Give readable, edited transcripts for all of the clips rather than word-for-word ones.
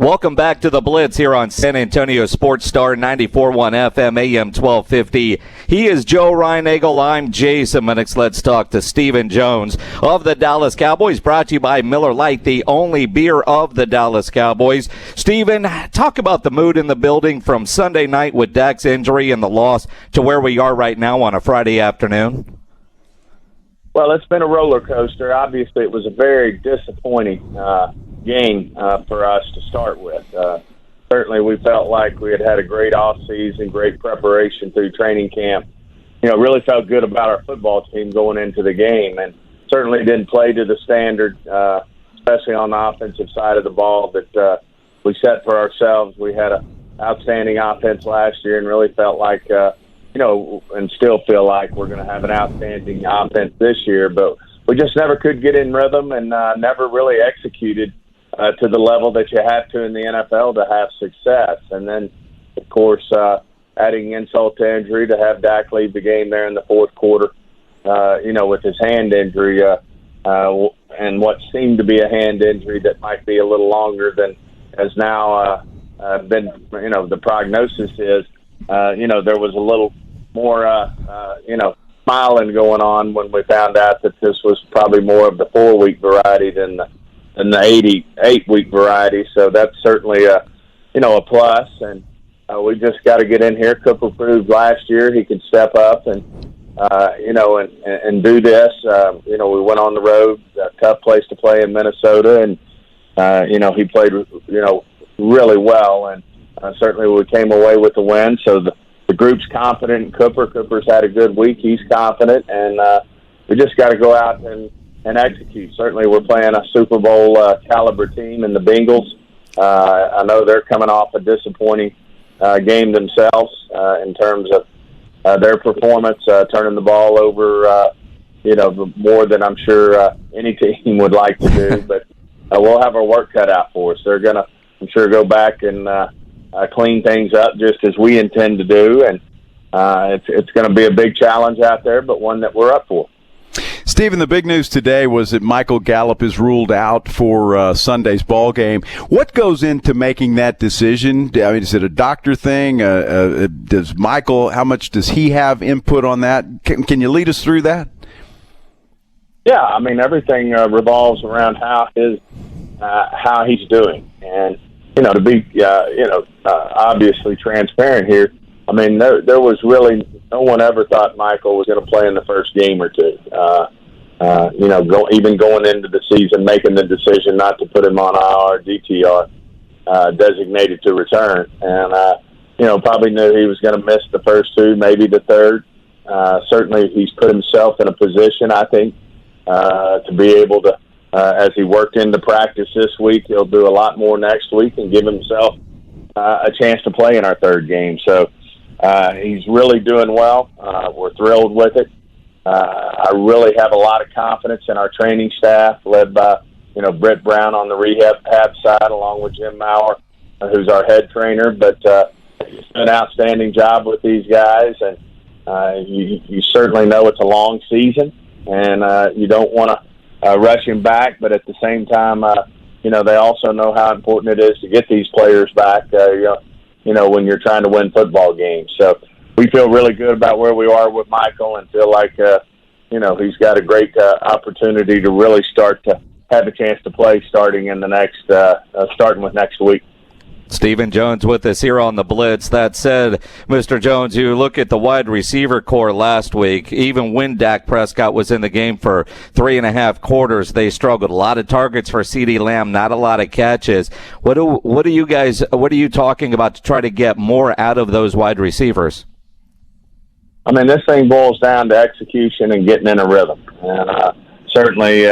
Welcome back to the Blitz here on San Antonio Sports Star 94.1 FM AM 1250. He is Joe Reinagel. I'm Jason Minix. Let's talk to Stephen Jones of the Dallas Cowboys, brought to you by Miller Lite, the only beer of the Dallas Cowboys. Stephen, talk about the mood in the building from Sunday night with Dak's injury and the loss to where we are right now on a Friday afternoon. Well, it's been a roller coaster. Obviously, it was a very disappointing game for us to start with. Certainly, we felt like we had a great offseason, great preparation through training camp. Really felt good about our football team going into the game, and certainly didn't play to the standard, especially on the offensive side of the ball that we set for ourselves. We had an outstanding offense last year and really felt like, and still feel like we're going to have an outstanding offense this year, but we just never could get in rhythm and never really executed to the level that you have to in the NFL to have success. And then, of course, adding insult to injury to have Dak leave the game there in the fourth quarter, with his hand injury and what seemed to be a hand injury that might be a little longer than has now been, the prognosis is. There was a little more, smiling going on when we found out that this was probably more of the 4-week variety than the 88-week variety. So that's certainly a plus. And we just got to get in here. Cooper proved last year he could step up and do this. We went on the road, a tough place to play in Minnesota, and he played really well, and certainly we came away with the win. So the group's confident in Cooper. Cooper's had a good week. He's confident, and we just got to go out and execute. Certainly we're playing a Super Bowl caliber team in the Bengals. I know they're coming off a disappointing game themselves in terms of their performance, turning the ball over, more than I'm sure any team would like to do. But we'll have our work cut out for us. They're going to, I'm sure, go back and clean things up just as we intend to do. And it's going to be a big challenge out there, but one that we're up for. Stephen, the big news today was that Michael Gallup is ruled out for Sunday's ball game. What goes into making that decision? I mean, is it a doctor thing? Does Michael, how much does he have input on that? Can you lead us through that? Yeah, I mean, everything revolves around how he's doing. And, to be, obviously transparent here, I mean, there was really no one ever thought Michael was going to play in the first game or two. Even going into the season, making the decision not to put him on IR, DTR, designated to return. And, probably knew he was going to miss the first two, maybe the third. Certainly he's put himself in a position, I think, to be able to, as he worked into practice this week, he'll do a lot more next week and give himself a chance to play in our third game. So he's really doing well. We're thrilled with it. I really have a lot of confidence in our training staff, led by, Britt Brown on the rehab side, along with Jim Maurer, who's our head trainer. But he's done an outstanding job with these guys, and you certainly know it's a long season, and you don't want to rush him back. But at the same time, they also know how important it is to get these players back, when you're trying to win football games. So we feel really good about where we are with Michael and feel like, he's got a great opportunity to really start to have a chance to play starting with next week. Stephen Jones with us here on the Blitz. That said, Mr. Jones, you look at the wide receiver core last week. Even when Dak Prescott was in the game for 3.5 quarters, they struggled. A lot of targets for CeeDee Lamb, not a lot of catches. What are you talking about to try to get more out of those wide receivers? I mean, this thing boils down to execution and getting in a rhythm. And certainly,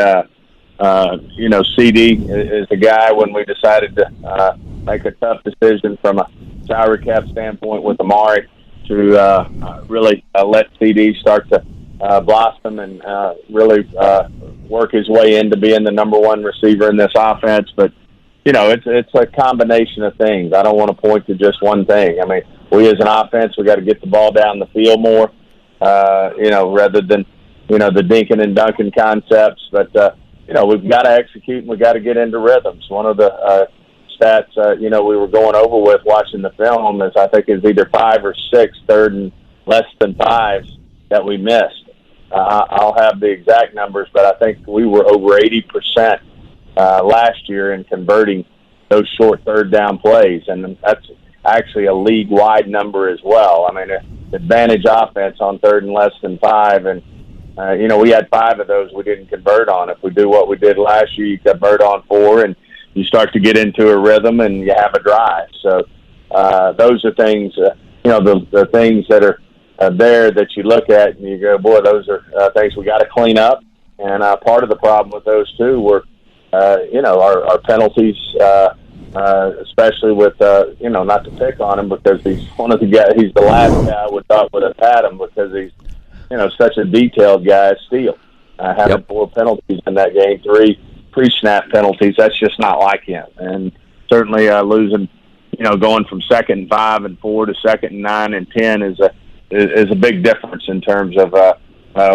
CD is the guy when we decided to make a tough decision from a salary cap standpoint with Amari to really let CD start to blossom and really work his way into being the number one receiver in this offense. But, it's a combination of things. I don't want to point to just one thing. I mean, we as an offense, we got to get the ball down the field more, rather than, the dinking and dunking concepts. But, we've got to execute and we've got to get into rhythms. One of the stats, we were going over with watching the film is I think it was either 5 or 6 third and less than 5s that we missed. I'll have the exact numbers, but I think we were over 80% last year in converting those short third down plays, and that's actually a league-wide number as well. I mean, advantage offense on third and less than 5, and we had 5 of those we didn't convert on. If we do what we did last year, you convert on 4, and you start to get into a rhythm, and you have a drive. So those are things, the things that are there that you look at and you go, boy, those are things we got to clean up. And part of the problem with those two were, our penalties, especially with, not to pick on him because he's one of the guys, he's the last guy I thought would have had him because he's, such a detailed guy, Steele. Having 4 penalties in that game, 3 pre-snap penalties, that's just not like him. And certainly losing, going from 2nd and 5 and 4 to 2nd and 9 and 10 is a big difference in terms of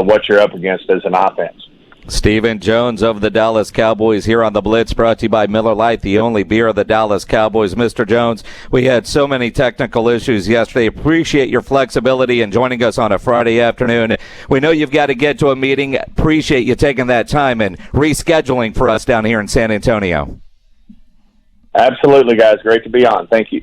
what you're up against as an offense. Stephen Jones of the Dallas Cowboys here on the Blitz, brought to you by Miller Lite, the only beer of the Dallas Cowboys. Mr. Jones, we had so many technical issues yesterday. Appreciate your flexibility and joining us on a Friday afternoon. We know you've got to get to a meeting. Appreciate you taking that time and rescheduling for us down here in San Antonio. Absolutely, guys. Great to be on. Thank you.